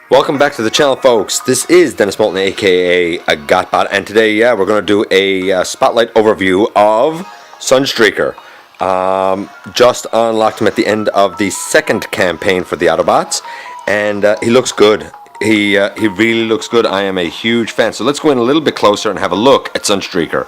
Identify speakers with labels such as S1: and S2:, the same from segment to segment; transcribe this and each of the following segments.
S1: Welcome back to the channel, folks. This is Dennis Moulton, aka Gotbot, and today, we're going to do a spotlight overview of Sunstreaker. Just unlocked him at the end of the second campaign for the Autobots, and he looks good. He really looks good. I am a huge fan. So let's go in a little bit closer and have a look at Sunstreaker.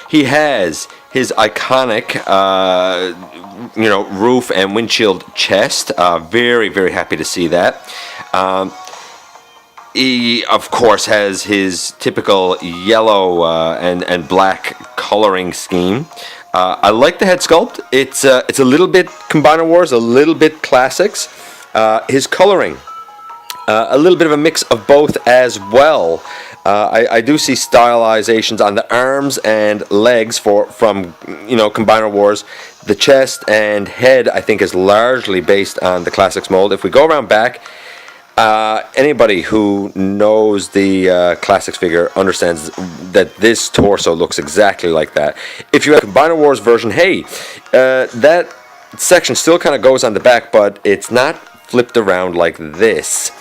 S1: He has his iconic, roof and windshield chest. Very, very happy to see that. He, of course, has his typical yellow and black coloring scheme. I like the head sculpt. It's a little bit Combiner Wars, a little bit classics. His coloring, a little bit of a mix of both as well. I do see stylizations on the arms and legs from Combiner Wars. The chest and head, I think, is largely based on the classics mold. If we go around back, anybody who knows the classics figure understands that this torso looks exactly like that. If you have a Combiner Wars version, hey, that section still kind of goes on the back, but it's not flipped around like this.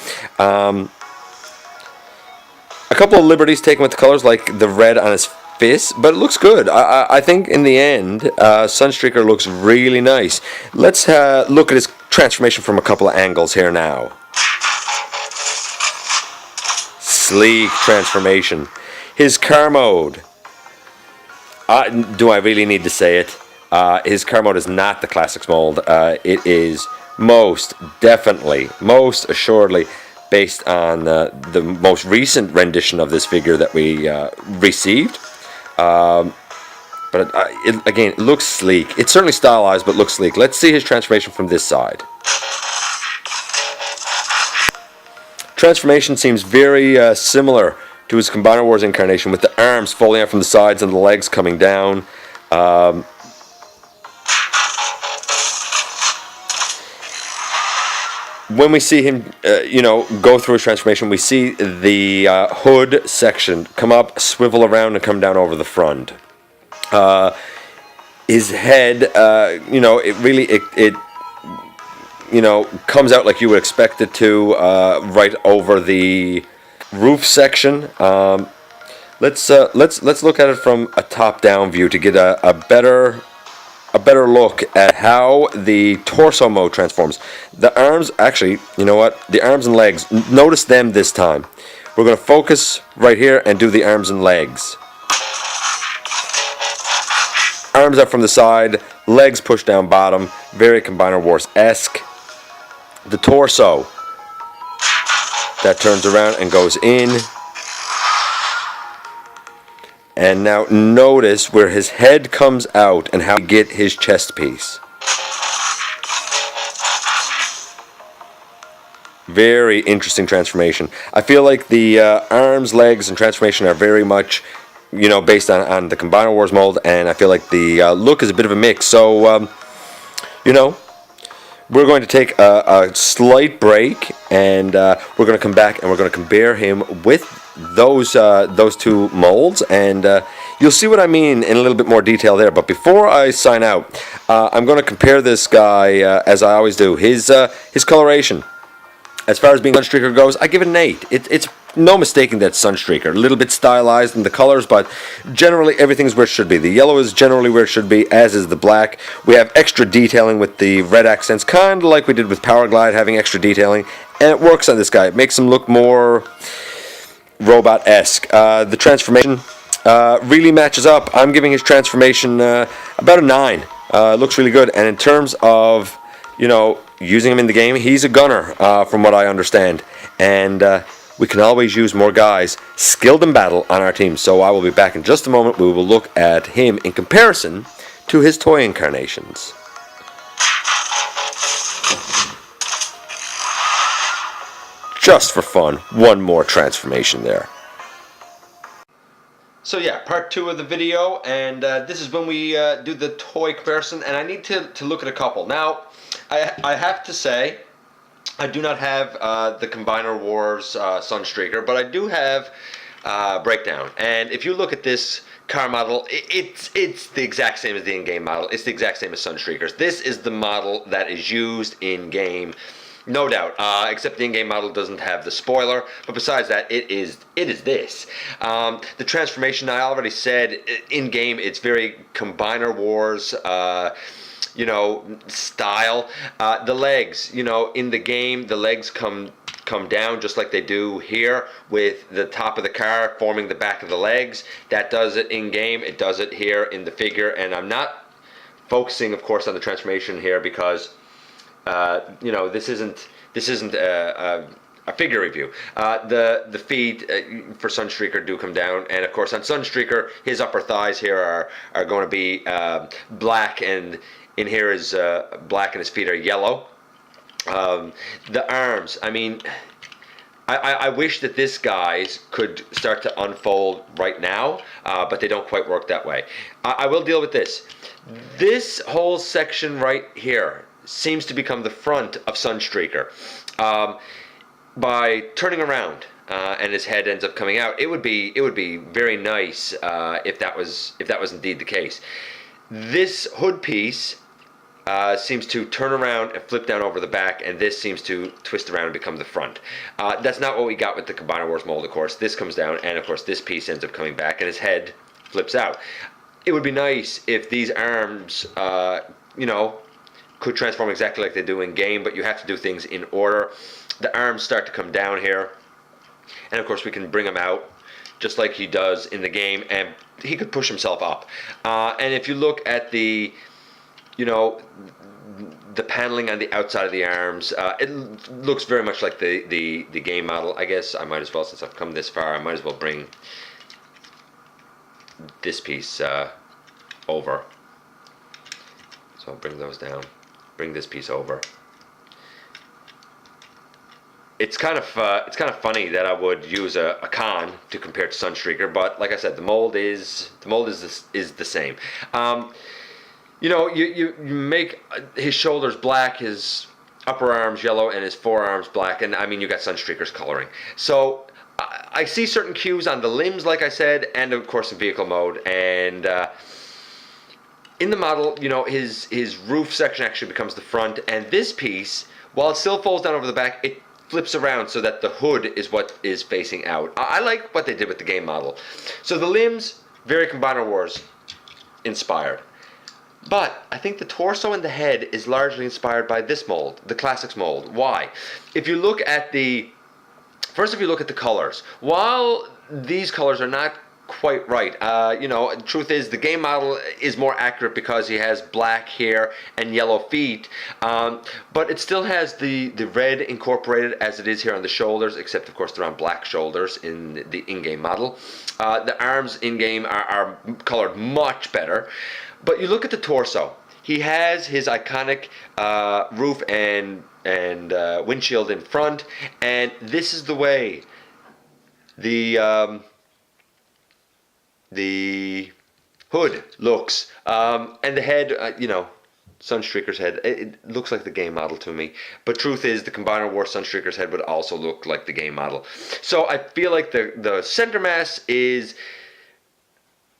S1: A couple of liberties taken with the colors, like the red on his fist, but it looks good. I think in the end, Sunstreaker looks really nice. Let's look at his transformation from a couple of angles here now. Sleek transformation. His car mode. Do I really need to say it? His car mode is not the classics mold. It is most definitely, most assuredly, based on the most recent rendition of this figure that we received. But again, it looks sleek. It's certainly stylized, but looks sleek. Let's see his transformation from this side. Transformation seems very similar to his Combiner Wars incarnation, with the arms folding out from the sides and the legs coming down. When we see him, go through his transformation, we see the hood section come up, swivel around, and come down over the front. His head, it comes out like you would expect it to, right over the roof section. Let's look at it from a top-down view to get a better look at how the torso mode transforms. The arms, actually, you know what? The arms and legs, notice them this time. We're going to focus right here and do the arms and legs. Arms up from the side, legs pushed down bottom, very Combiner Wars-esque. The torso, that turns around and goes in. And now notice where his head comes out and how we get his chest piece. Very interesting transformation. I feel like the arms, legs, and transformation are very much, based on the Combiner Wars mold, and I feel like the look is a bit of a mix. So, we're going to take a slight break, and we're going to come back and we're going to compare him with those two molds, and you'll see what I mean in a little bit more detail there. But before I sign out, I'm going to compare this guy as I always do. His coloration, as far as being Sunstreaker goes, I give it an 8. It's no mistaking that Sunstreaker. A little bit stylized in the colors, but generally everything's where it should be. The yellow is generally where it should be, as is the black. We have extra detailing with the red accents, kind of like we did with Power Glide, having extra detailing, and it works on this guy. It makes him look more robot-esque. The transformation really matches up. I'm giving his transformation about a 9. Looks really good, and in terms of using him in the game, he's a gunner, from what I understand, and we can always use more guys skilled in battle on our team. So I will be back in just a moment. We will look at him in comparison to his toy incarnations. Just for fun, one more transformation there. So yeah, part 2 of the video, and this is when we do the toy comparison, and I need to look at a couple. Now, I have to say, I do not have the Combiner Wars Sunstreaker, but I do have breakdown. And if you look at this car model, it's the exact same as the in-game model. It's the exact same as Sunstreaker's. This is the model that is used in-game, no doubt, except the in-game model doesn't have the spoiler, but besides that, it is this. The transformation, I already said, in-game, it's very Combiner Wars, you know, style. The legs, you know, in the game, the legs come down just like they do here, with the top of the car forming the back of the legs. That does it in game, it does it here in the figure, and I'm not focusing, of course, on the transformation here because you know, this isn't a figure review. The feet for Sunstreaker do come down, and of course on Sunstreaker his upper thighs here are going to be black, and in here is black, and his feet are yellow. The arms, I mean, I wish that this guys could start to unfold right now, but they don't quite work that way. I will deal with this. This whole section right here seems to become the front of Sunstreaker. By turning around and his head ends up coming out, it would be very nice if that was indeed the case. This hood piece seems to turn around and flip down over the back, and this seems to twist around and become the front. That's not what we got with the Combiner Wars mold, of course. This comes down, and of course this piece ends up coming back, and his head flips out. It would be nice if these arms, you know, could transform exactly like they do in game, but you have to do things in order. The arms start to come down here, and of course we can bring him out just like he does in the game, and he could push himself up. And if you look at the, you know, the paneling on the outside of the arms, it looks very much like the game model. I guess I might as well, since I've come this far, I might as well bring this piece over. So I'll bring those down, bring this piece over. It's kind of funny that I would use a con to compare to Sunstreaker, but like I said, the mold is the same. You know, you make his shoulders black, his upper arms yellow, and his forearms black, and I mean, you got Sunstreaker's coloring. So I see certain cues on the limbs, like I said, and of course in vehicle mode. And in the model, you know, his roof section actually becomes the front, and this piece, while it still folds down over the back, it flips around so that the hood is what is facing out. I like what they did with the game model. So the limbs, very Combiner Wars inspired. But I think the torso and the head is largely inspired by this mold, the Classics mold. Why? If you look at the, first if you look at the colors, while these colors are not quite right, you know, truth is the game model is more accurate because he has black hair and yellow feet, but it still has the red incorporated as it is here on the shoulders, except of course they're on black shoulders in the in-game model. The arms in-game are colored much better. But you look at the torso. He has his iconic roof and windshield in front, and this is the way the hood looks, and the head. You know, Sunstreaker's head. It looks like the game model to me. But truth is, the Combiner Wars Sunstreaker's head would also look like the game model. So I feel like the center mass is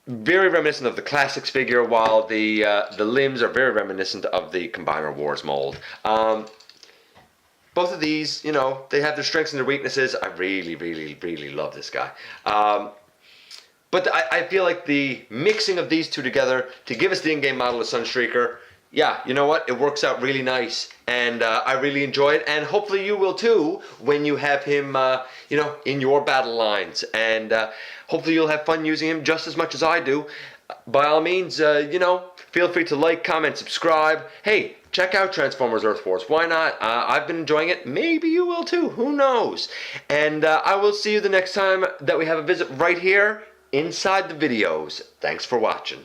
S1: very reminiscent of the Classics figure, while the limbs are very reminiscent of the Combiner Wars mold. Both of these, you know, they have their strengths and their weaknesses. I really, really, really love this guy. But I feel like the mixing of these two together to give us the in-game model of Sunstreaker, yeah, you know what? It works out really nice, and I really enjoy it, and hopefully you will too when you have him, you know, in your battle lines, and hopefully you'll have fun using him just as much as I do. By all means, you know, feel free to like, comment, subscribe. Hey, check out Transformers Earth Wars. Why not? I've been enjoying it. Maybe you will too. Who knows? And I will see you the next time that we have a visit right here inside the videos. Thanks for watching.